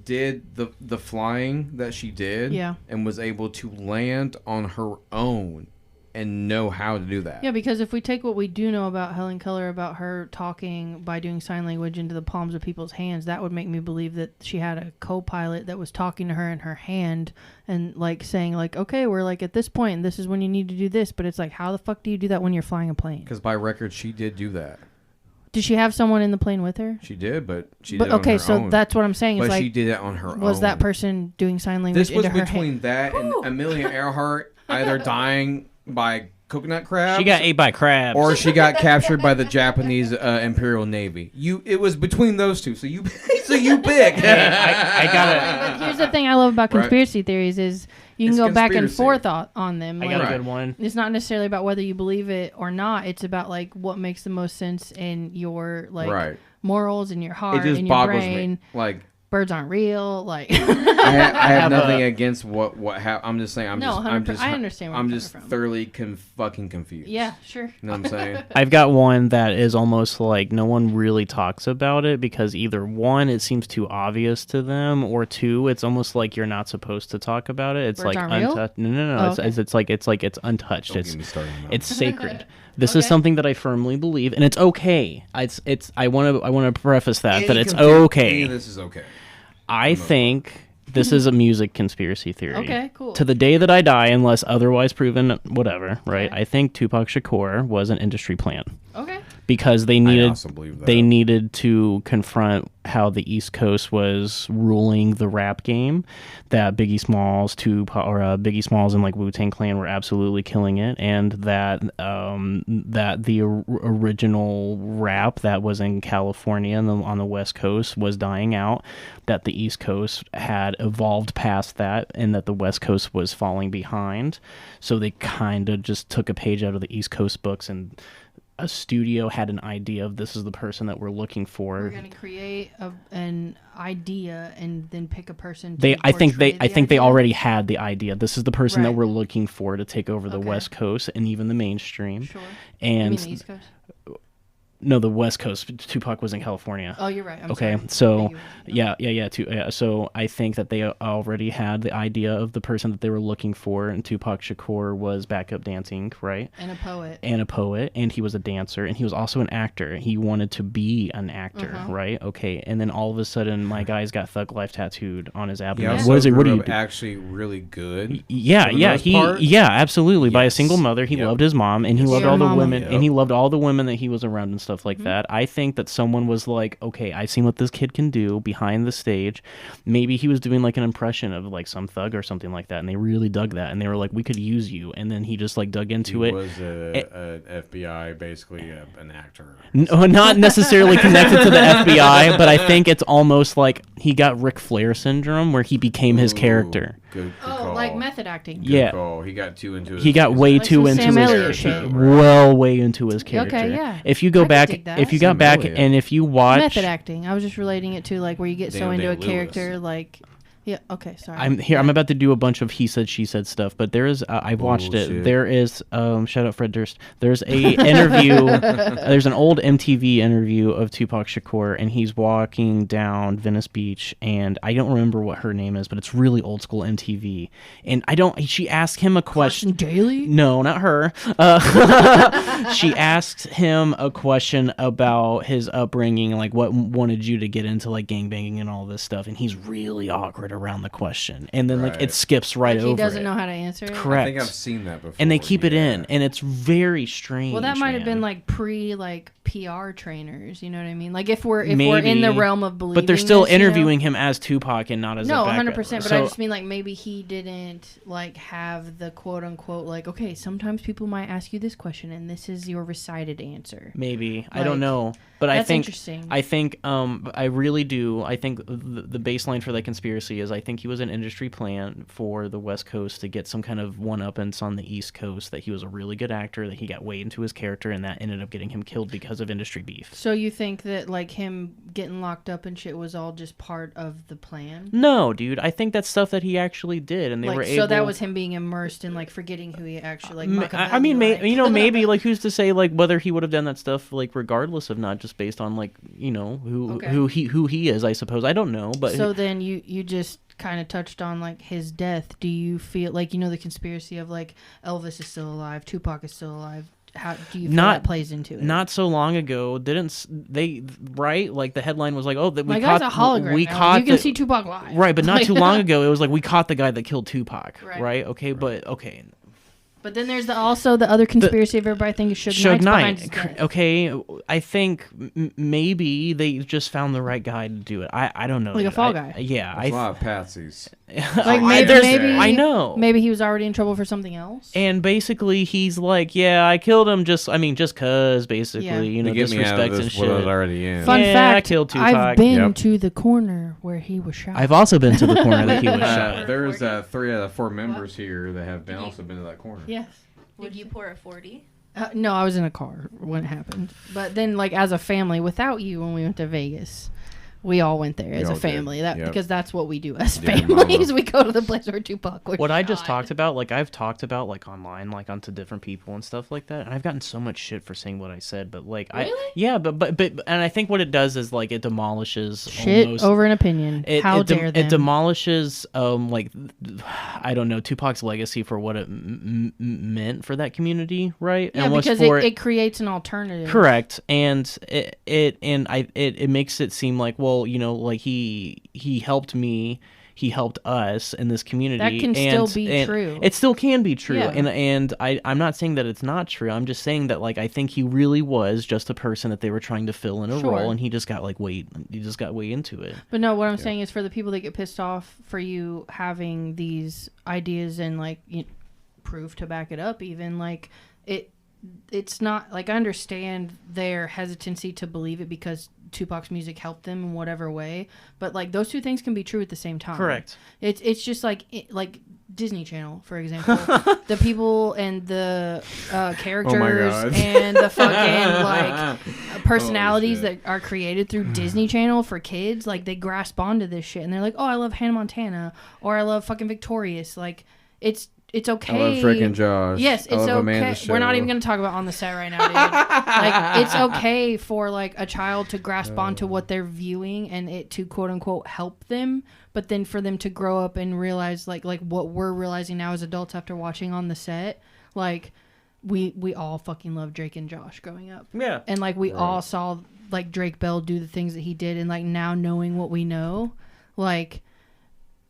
did the flying that she did, Yeah. and was able to land on her own and know how to do that. Yeah, because if we take what we do know about Helen Keller, about her talking by doing sign language into the palms of people's hands, that would make me believe that she had a co-pilot that was talking to her in her hand and like saying like, okay, we're like at this point and this is when you need to do this. But it's like, how the fuck do you do that when you're flying a plane? Because by record, she did do that. Did she have someone in the plane with her? She did, but she But did it okay, on her so own. that's what I'm saying. It's But she like, did it on her own. was that person doing sign language This was into her between hand? that and Amelia Earhart either dying by coconut crabs. She got ate by crabs. Or she got captured by the Japanese Imperial Navy. It was between those two. So you pick. I got it. But here's the thing I love about Right. conspiracy theories is You can It's go back and conspiracy. forth on them. I Like, got a Right. good one. it's not necessarily about whether you believe it or not. It's about like what makes the most sense in your like Right. morals and your heart It just and your boggles brain. me. Like Birds aren't real. Like I have have nothing a- against I'm just saying. I'm No, just. I understand where I'm you're just coming from. thoroughly fucking confused. yeah, sure. You know what I'm saying? I've got one that is almost like no one really talks about it because either one, it seems too obvious to them, or two, it's almost like you're not supposed to talk about it. It's Birds like aren't real? untouched. No. Oh, It's, okay. it's untouched. Don't It's get me started on that. it's sacred. This Okay. is something that I firmly believe, and it's okay. I want to preface that Any it's Any okay. of this is okay. I think this is a music conspiracy theory. Okay, cool. To the day that I die, unless otherwise proven, whatever. Right? Okay. I think Tupac Shakur was an industry plant Okay. because they I needed also believe that. they needed to confront how the East Coast was ruling the rap game. That Biggie Smalls, Biggie Smalls, and like Wu-Tang Clan were absolutely killing it, and that that the original rap that was in California and on the West Coast was dying out. That the East Coast had evolved past that, and that the West Coast was falling behind. So they kind of just took a page out of the East Coast books, and a studio had an idea of this is the person that we're looking for. We're gonna create an idea and then pick a person. To I think they portray the idea? already had the idea. This is the person that Right. we're looking for to take over the Okay. West Coast and even the mainstream. Sure. You mean And the East Coast? no, the West Coast. Tupac was in California. Oh, you're right. I'm Okay, sorry. so Biggie was- so I think that they already had the idea of the person that they were looking for, and Tupac Shakur was backup dancing, right? and a poet. And a poet, and he was a dancer, and he was also an actor. He wanted to be an actor, right? Okay, and then all of a sudden, my guy's got Thug Life tattooed on his He abdomen. also What is it? What do grew you up do? actually really good. Yeah, for the yeah, most part. absolutely. By a Yes. single mother, he Yep. loved his mom, and he loved Your all the mama. women, Yep. and he loved all the women that he was around and stuff like that. I think that someone was like, okay, I've seen what this kid can do behind the stage. Maybe he was doing like an impression of like some thug or something like that, and they really dug that, and they were like, we could use you, and then he just like dug into He it. was a FBI, basically an actor. No, not necessarily connected to the FBI, but I think it's almost like he got Ric Flair syndrome, where he became his Ooh, character. Good Oh, call. like method acting. Good Yeah. call. He got too into his. He got way Like too some into Sam his Elliott character, shit. well, way into his character. Okay, yeah. If you go I could back, dig that. if you got Sam back, Elliott. and if you watch, Method acting. I was just relating it to like where you get so Daniel into a Day-Lewis. character, like, yeah. Okay, sorry. I'm here. I'm about to do a bunch of he said she said stuff, but there is I've watched it. Bullshit. There is shout out Fred Durst. There's a interview. There's an old MTV interview of Tupac Shakur, and he's walking down Venice Beach, and I don't remember what her name is, but it's really old school MTV. And I don't. She asked him a question. Daily. No, not her. She asked him a question about his upbringing, like what wanted you to get into like gangbanging and all this stuff, and he's really awkward around the question, and then like it Right. skips right Like over he doesn't it. know how to answer it. Correct. I think I've seen that before. And they keep it yeah. in, and it's very strange. Well, that might have man. been like PR trainers. You know what I mean? Like if we're in the realm of believing, but they're still this, you know? interviewing him as Tupac and not as No, a backup. 100%. But So- I just mean like maybe he didn't like have the quote unquote like, okay, sometimes people might ask you this question and this is your recited answer. Maybe I Like, don't know, but I that's think interesting. I think I really do. I think the baseline for that conspiracy is I think he was an industry plant for the West Coast to get some kind of one-uppance on the East Coast. That he was a really good actor. That he got way into his character, and that ended up getting him killed because of industry beef. So you think that like him getting locked up and shit was all just part of the plan? No, dude. I think that's stuff that he actually did, and they Like were so able. that was him being immersed in like forgetting who he actually like. I mean, maybe like who's to say like whether he would have done that stuff like regardless of not just based on like Okay. who he is. I suppose I don't know, but So then you just kind of touched on like his death. Do you feel like the conspiracy of like Elvis is still alive, Tupac is still alive? How do you feel that plays into it? Not so long ago, they right? Like the headline was like, "Oh, that we my caught guy's a hologram. we now. caught You can the- see Tupac live, right." But not Like- too long ago, it was like we caught the guy that killed Tupac, Right. right? Okay, but okay, But then there's also the other conspiracy of everybody thinking Suge Knight's behind his death. Okay, I think maybe they just found the right guy to do it. I don't know. Like a fall guy. There's a lot of patsies. Like maybe I know. Maybe he was already in trouble for something else. And basically, he's like, "Yeah, I killed him. Just cause, basically, you know, disrespect and shit." What I was already in. Fun fact: I killed Tupac. I've been to the corner where he was shot. I've also been to the corner that he was shot. There's 3 out of 4 members here that have also been to that corner. Yes. Did you pour a 40? No, I was in a car when it happened. But then, like, as a family, without you, when we went to Vegas, we all went there as a family. Because that's what we do as families. We go to the place where Tupac was What shot. I just talked about, like, I've talked about, like, online, like, onto different people and stuff like that. And I've gotten so much shit for saying what I said. But, like, really? but and I think what it does is, like, it demolishes shit almost, over an opinion. How dare them? It demolishes, like, I don't know, Tupac's legacy for what it meant for that community, right? Yeah, and because it creates an alternative. Correct. And it makes it seem like, well, you know, like he helped me, he helped us in this community. That can still be true. It still can be true. Yeah. And I'm not saying that it's not true. I'm just saying that, like, I think he really was just a person that they were trying to fill in a role, and he just got way into it. But no, what I'm saying is for the people that get pissed off for you having these ideas and, like, proof to back it up, even, like, it's not, like, I understand their hesitancy to believe it because Tupac's music helped them in whatever way, but, like, those two things can be true at the same time. Correct. It's just like Disney Channel, for example. The people and the characters and the fucking, like, personalities that are created through Disney Channel for kids, like, they grasp onto this shit and they're like, oh, I love Hannah Montana, or I love fucking Victorious. Like, it's okay. I love freaking Josh. Yes, it's okay. We're not even going to talk about On the Set right now, dude. Like, it's okay for, like, a child to grasp onto what they're viewing and it to quote unquote help them, but then for them to grow up and realize, like what we're realizing now as adults after watching On the Set, like, we all fucking loved Drake and Josh growing up. Yeah. And, like, we all saw, like, Drake Bell do the things that he did, and, like, now knowing what we know, like,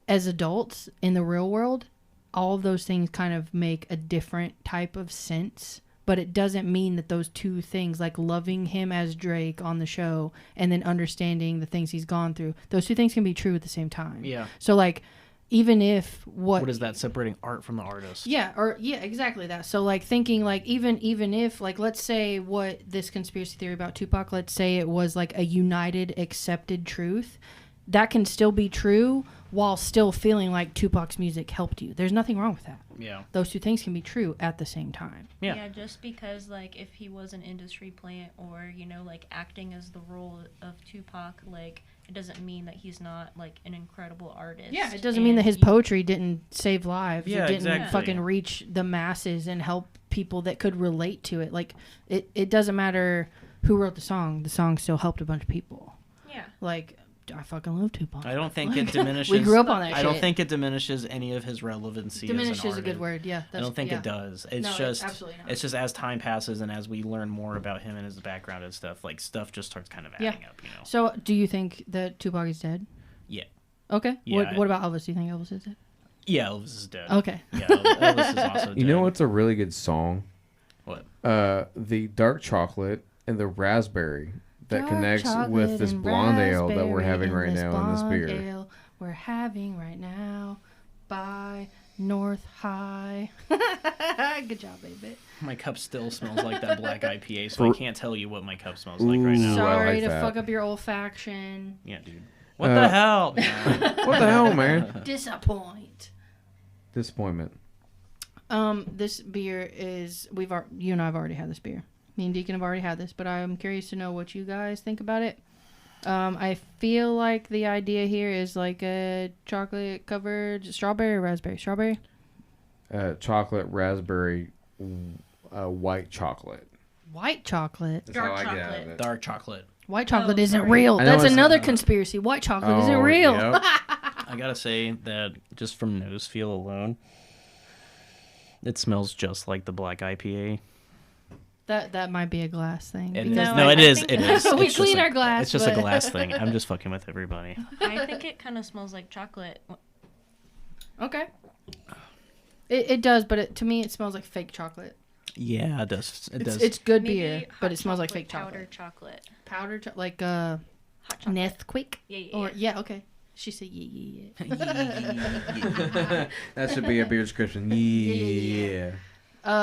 as adults in the real world, all of those things kind of make a different type of sense, but it doesn't mean that those two things, like loving him as Drake on the show and then understanding the things he's gone through, those two things can be true at the same time. Yeah. So, like, even if what is that, separating art from the artist? Yeah, exactly that. So, like, thinking, like, even if, like, let's say what this conspiracy theory about Tupac, let's say it was, like, a united, accepted truth, that can still be true while still feeling like Tupac's music helped you. There's nothing wrong with that. Yeah. Those two things can be true at the same time. Yeah. Just because, like, if he was an industry plant or, you know, like, acting as the role of Tupac, like, it doesn't mean that he's not, like, an incredible artist. Yeah, it doesn't mean that his poetry didn't save lives. Yeah, it didn't exactly. fucking reach the masses and help people that could relate to it. Like, it doesn't matter who wrote the song still helped a bunch of people. Yeah. Like, I fucking love Tupac. I don't think it diminishes. We grew up on that shit. I don't think it diminishes any of his relevancy. Diminish as an is a good artist. word. Yeah. I don't think it does. It's just absolutely not. It's just as time passes and as we learn more about him and his background and stuff, like, stuff just starts kind of adding up. You know. So, do you think that Tupac is dead? Yeah. Okay. Yeah, What about Elvis? Do you think Elvis is dead? Yeah, Elvis is dead. Okay. Yeah, Elvis is also dead. You know what's a really good song? What? The dark chocolate and the raspberry that Dark connects with this and blonde ale that we're raspberry having and right this now in this blonde beer. ale we're having right now by North High. Good job, baby. My cup still smells like that black IPA, so I can't tell you what my cup smells like right now. I Sorry like to that. fuck up your olfaction. Yeah, dude. What the hell? Man? What the hell, man? Disappointment. This beer is you and I have already had this beer. Me and Deacon have already had this, but I'm curious to know what you guys think about it. I feel like the idea here is like a chocolate covered strawberry or raspberry. Strawberry? Chocolate, raspberry, white chocolate. White chocolate. That's how I get out of it. Dark chocolate. White chocolate isn't real. I know That's it's- another conspiracy. White chocolate isn't real. Yep. I gotta say that just from nose feel alone, it smells just like the black IPA. That might be a glass thing. It because- is. No, it is. It is. We It's just clean a- our glass, It's just a but- glass thing. I'm just fucking with everybody. I think it kind of smells like chocolate. Okay. It does, but to me, it smells like fake chocolate. Yeah, it does. It does. It's good Maybe beer, hot but it smells like chocolate, fake powder chocolate. chocolate. Like Hot chocolate. Nesquik. Yeah. Or okay. She said yeah. That should be a beer description. Yeah.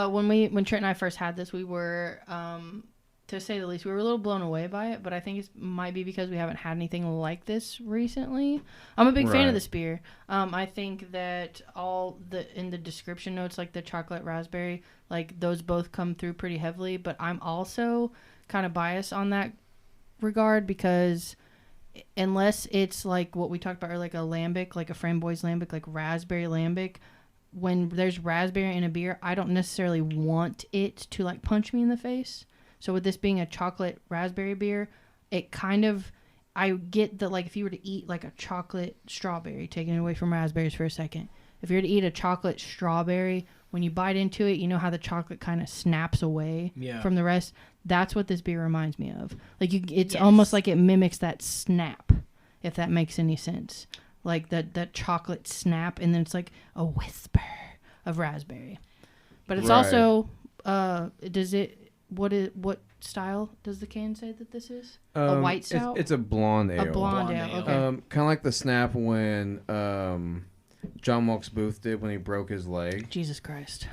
When Trent and I first had this, we were to say the least, we were a little blown away by it, but I think it might be because we haven't had anything like this recently. I'm a big fan of this beer. I think that in the description notes, like the chocolate raspberry, like those both come through pretty heavily, but I'm also kind of biased on that regard because unless it's like what we talked about earlier, like a lambic, like a framboise lambic, like raspberry lambic, when there's raspberry in a beer, I don't necessarily want it to like punch me in the face. So with this being a chocolate raspberry beer, it kind of, I get that like if you were to eat like a chocolate strawberry, taking it away from raspberries for a second, if you were to eat a chocolate strawberry, when you bite into it, you know how the chocolate kind of snaps away from the rest? That's what this beer reminds me of. Like it's almost like it mimics that snap, if that makes any sense. Like that chocolate snap, and then it's like a whisper of raspberry. But it's also, what style does the can say that this is? A white stout? It's a blonde ale. A blonde ale, okay. Kind of like the snap when John Wilkes Booth did when he broke his leg. Jesus Christ.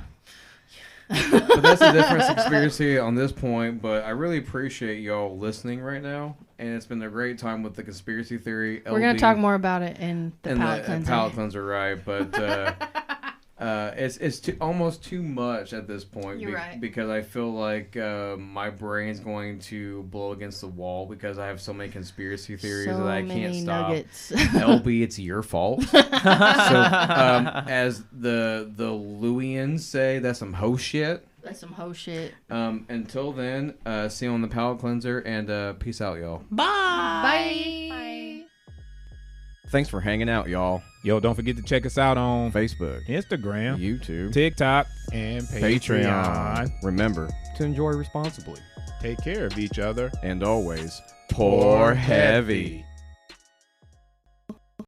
But that's a different conspiracy on this point. But I really appreciate y'all listening right now, and it's been a great time with the conspiracy theory. We're gonna talk more about it in the palate cleanser. Palate cleanser, right? But it's almost too much at this point. You're right. Because I feel like my brain's going to blow against the wall because I have so many conspiracy theories that I can't stop. Nuggets. LB, it's your fault. So, as the Louians say, that's some ho shit. That's some ho shit. Until then, see you on the palate cleanser, and peace out, y'all. Bye. Thanks for hanging out, y'all. Yo, don't forget to check us out on Facebook, Instagram, YouTube, TikTok, and Patreon. Remember to enjoy responsibly. Take care of each other. And always pour heavy.